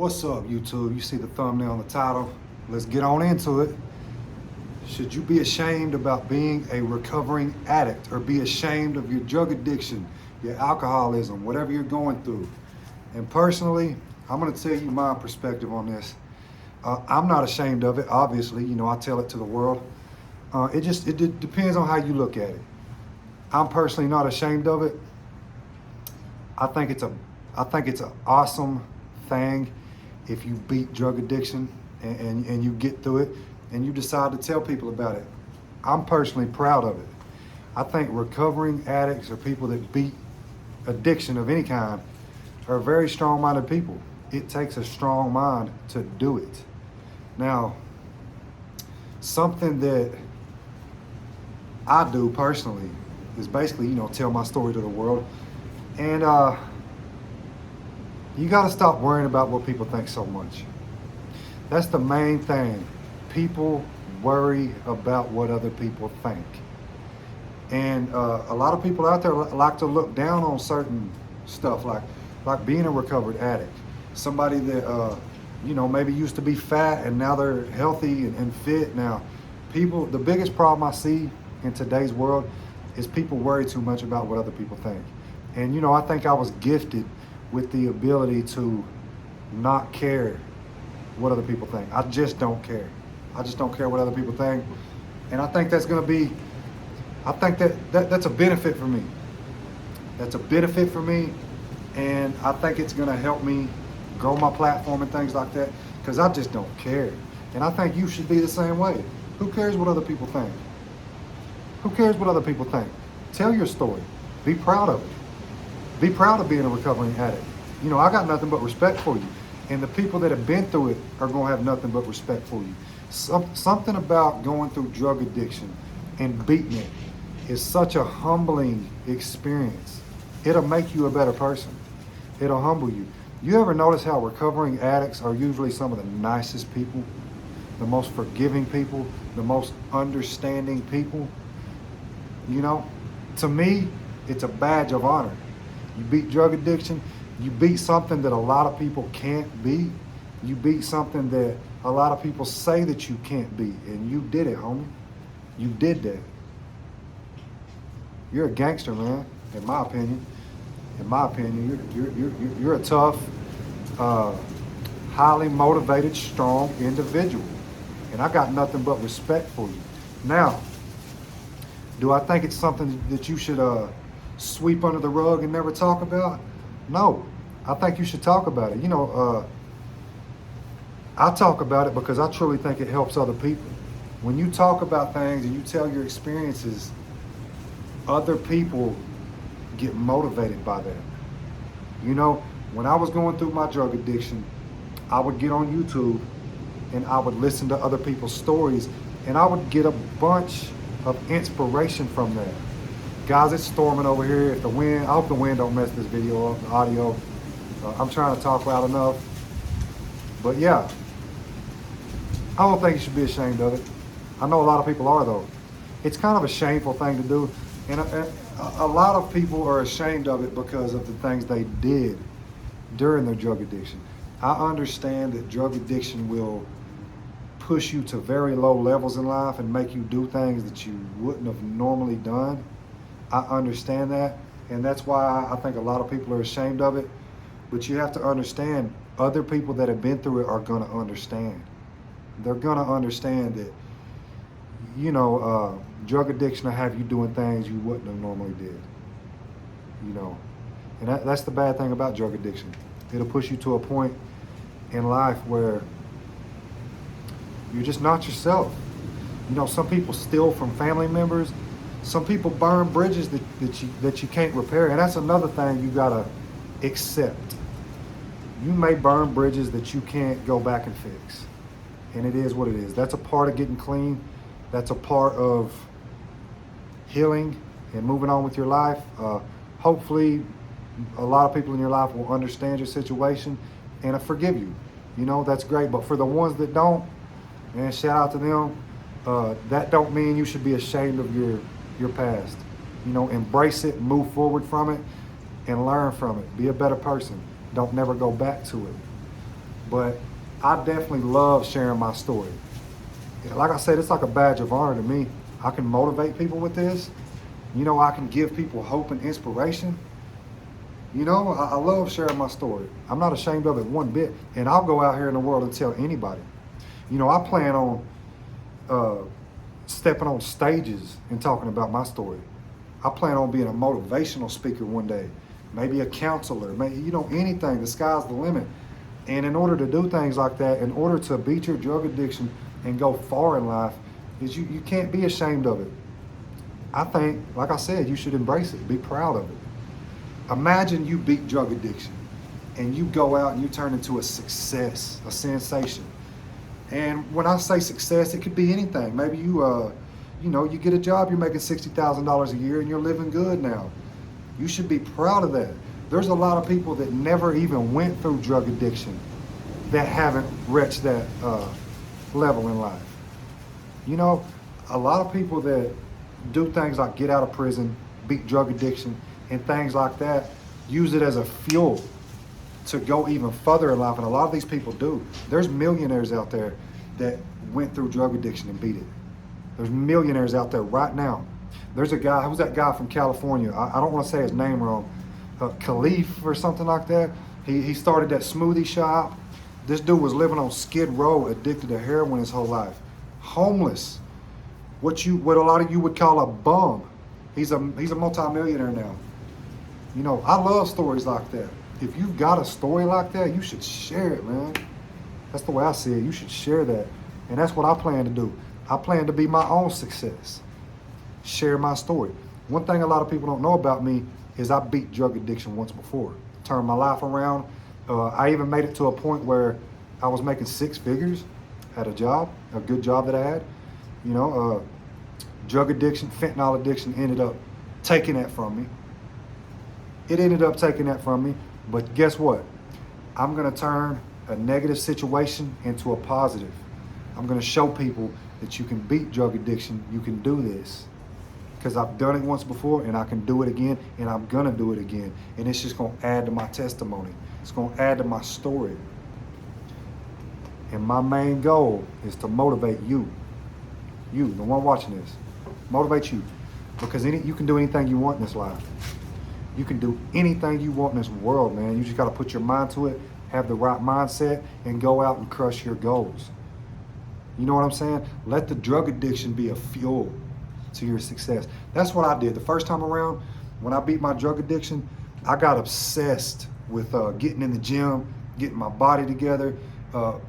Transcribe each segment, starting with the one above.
What's up, YouTube? You see the thumbnail and the title. Let's get on into it. Should you be ashamed about being a recovering addict or be ashamed of your drug addiction, your alcoholism, whatever you're going through? And personally, I'm going to tell you my perspective on this. I'm not ashamed of it, obviously. You know, I tell it to the world. It depends on how you look at it. I'm personally not ashamed of it. I think it's an awesome thing if you beat drug addiction and you get through it and you decide to tell people about it. I'm personally proud of it. I think recovering addicts or people that beat addiction of any kind are very strong-minded people. It takes a strong mind to do it. Now, something that I do personally is basically, tell my story to the world. And you got to stop worrying about what people think so much. That's the main thing. People worry about what other people think. And a lot of people out there like to look down on certain stuff, like being a recovered addict. Somebody that, maybe used to be fat and now they're healthy and fit. Now, the biggest problem I see in today's world is people worry too much about what other people think. And, I think I was gifted with the ability to not care what other people think. I just don't care. I just don't care what other people think. And I think that's that's a benefit for me. That's a benefit for me. And I think it's gonna help me grow my platform and things like that, because I just don't care. And I think you should be the same way. Who cares what other people think? Who cares what other people think? Tell your story. Be proud of it. Be proud of being a recovering addict. I got nothing but respect for you. And the people that have been through it are going to have nothing but respect for you. Something about going through drug addiction and beating it is such a humbling experience. It'll make you a better person. It'll humble you. You ever notice how recovering addicts are usually some of the nicest people, the most forgiving people, the most understanding people? To me, it's a badge of honor. You beat drug addiction, you beat something that a lot of people can't beat. You beat something that a lot of people say that you can't beat, and you did it, homie. You did that. You're a gangster, man, in my opinion. In my opinion, you're a tough, highly motivated, strong individual. And I got nothing but respect for you. Now, do I think it's something that you should sweep under the rug and never talk about? No, I think you should talk about it. I talk about it because I truly think it helps other people. When you talk about things and you tell your experiences, other people get motivated by that. When I was going through my drug addiction, I would get on YouTube and I would listen to other people's stories, and I would get a bunch of inspiration from that. Guys, it's storming over here. If the wind, I hope the wind don't mess this video up, the audio. I'm trying to talk loud enough. But yeah, I don't think you should be ashamed of it. I know a lot of people are, though. It's kind of a shameful thing to do. And a lot of people are ashamed of it because of the things they did during their drug addiction. I understand that drug addiction will push you to very low levels in life and make you do things that you wouldn't have normally done. I understand that, and that's why I think a lot of people are ashamed of it. But you have to understand, other people that have been through it are going to understand. They're going to understand that, drug addiction will have you doing things you wouldn't have normally did. And that's the bad thing about drug addiction. It'll push you to a point in life where you're just not yourself. Some people steal from family members. Some people burn bridges that you can't repair. And that's another thing you gotta accept. You may burn bridges that you can't go back and fix. And it is what it is. That's a part of getting clean. That's a part of healing and moving on with your life. Hopefully, a lot of people in your life will understand your situation and forgive you. That's great. But for the ones that don't, man, shout out to them. That don't mean you should be ashamed of your past. Embrace it, move forward from it, and learn from it. Be a better person. Don't never go back to it. but I definitely love sharing my story. Like I said, it's like a badge of honor to me. I can motivate people with this. You know, I can give people hope and inspiration. You know, I love sharing my story. I'm not ashamed of it one bit. And I'll go out here in the world and tell anybody. You know, I plan on stepping on stages and talking about my story. I plan on being a motivational speaker one day, maybe a counselor, maybe, you know, anything. The sky's the limit. And in order to do things like that, in order to beat your drug addiction and go far in life, is you can't be ashamed of it. I think, like I said, you should embrace it. Be proud of it. Imagine you beat drug addiction and you go out and you turn into a success, a sensation. And when I say success, it could be anything. Maybe you get a job, you're making $60,000 a year and you're living good now. You should be proud of that. There's a lot of people that never even went through drug addiction that haven't reached that level in life. You know, a lot of people that do things like get out of prison, beat drug addiction, and things like that, use it as a fuel to go even further in life. And a lot of these people do. There's millionaires out there that went through drug addiction and beat it. There's millionaires out there right now. There's a guy, who's that guy from California? I don't want to say his name wrong. Khalif or something like that. He started that smoothie shop. This dude was living on Skid Row, addicted to heroin his whole life. Homeless. What a lot of you would call a bum. He's a multimillionaire now. You know, I love stories like that. If you've got a story like that, you should share it, man. That's the way I see it. You should share that. And that's what I plan to do. I plan to be my own success. Share my story. One thing a lot of people don't know about me is I beat drug addiction once before. Turned my life around. I even made it to a point where I was making six figures at a job, a good job that I had. You know, drug addiction, fentanyl addiction ended up taking that from me. It ended up taking that from me, but guess what? I'm gonna turn a negative situation into a positive. I'm gonna show people that you can beat drug addiction, you can do this. Because I've done it once before and I can do it again and I'm gonna do it again. And it's just gonna add to my testimony. It's gonna add to my story. And my main goal is to motivate you, the one watching this, motivate you. Because you can do anything you want in this life. You can do anything you want in this world, man. You just gotta put your mind to it, have the right mindset, and go out and crush your goals. You know what I'm saying? Let the drug addiction be a fuel to your success. That's what I did. The first time around, when I beat my drug addiction, I got obsessed with getting in the gym, getting my body together,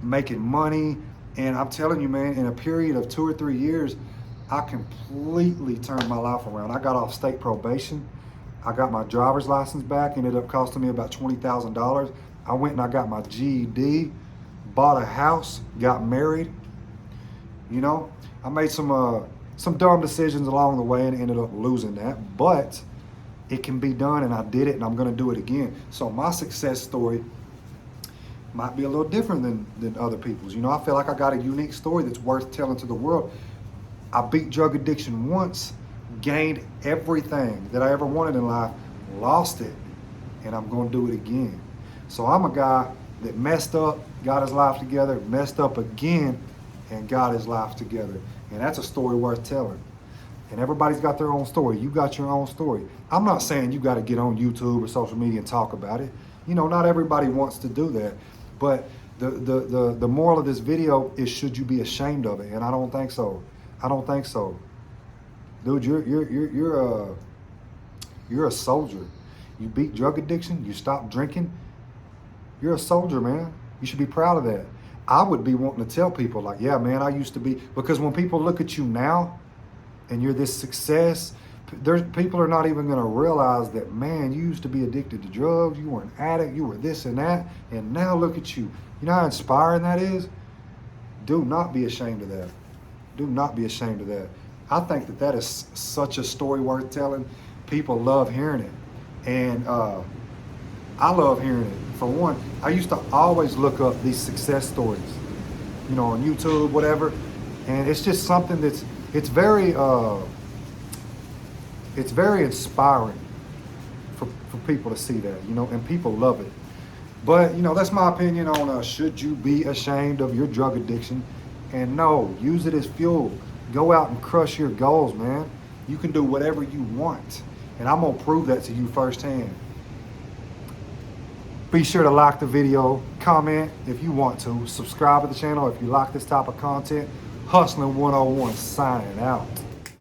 making money. And I'm telling you, man, in a period of 2 or 3 years, I completely turned my life around. I got off state probation. I got my driver's license back. Ended up costing me about $20,000. I went and I got my GED, bought a house, got married. You know, I made some dumb decisions along the way and ended up losing that, but it can be done and I did it and I'm gonna do it again. So my success story might be a little different than other people's. You know, I feel like I got a unique story that's worth telling to the world. I beat drug addiction once, gained everything that I ever wanted in life, lost it, and I'm gonna do it again. So I'm a guy that messed up, got his life together, messed up again, and got his life together. And that's a story worth telling. And everybody's got their own story. You got your own story. I'm not saying you got to get on YouTube or social media and talk about it. You know, not everybody wants to do that. But the moral of this video is, should you be ashamed of it? And I don't think so. I don't think so. Dude, you're a soldier. You beat drug addiction, you stopped drinking. You're a soldier, man. You should be proud of that. I would be wanting to tell people like, yeah, man, I used to be, because when people look at you now and you're this success, people are not even going to realize that, man, you used to be addicted to drugs, you were an addict, you were this and that, and now look at you. You know how inspiring that is? Do not be ashamed of that. Do not be ashamed of that. I think that is such a story worth telling. People love hearing it. And I love hearing it. For one, I used to always look up these success stories, you know, on YouTube, whatever. And it's just something it's very inspiring for people to see that, you know, and people love it. But, you know, that's my opinion on should you be ashamed of your drug addiction? And no, use it as fuel. Go out and crush your goals, man. You can do whatever you want. And I'm going to prove that to you firsthand. Be sure to like the video, comment if you want to, subscribe to the channel if you like this type of content. Hustling 101 signing out.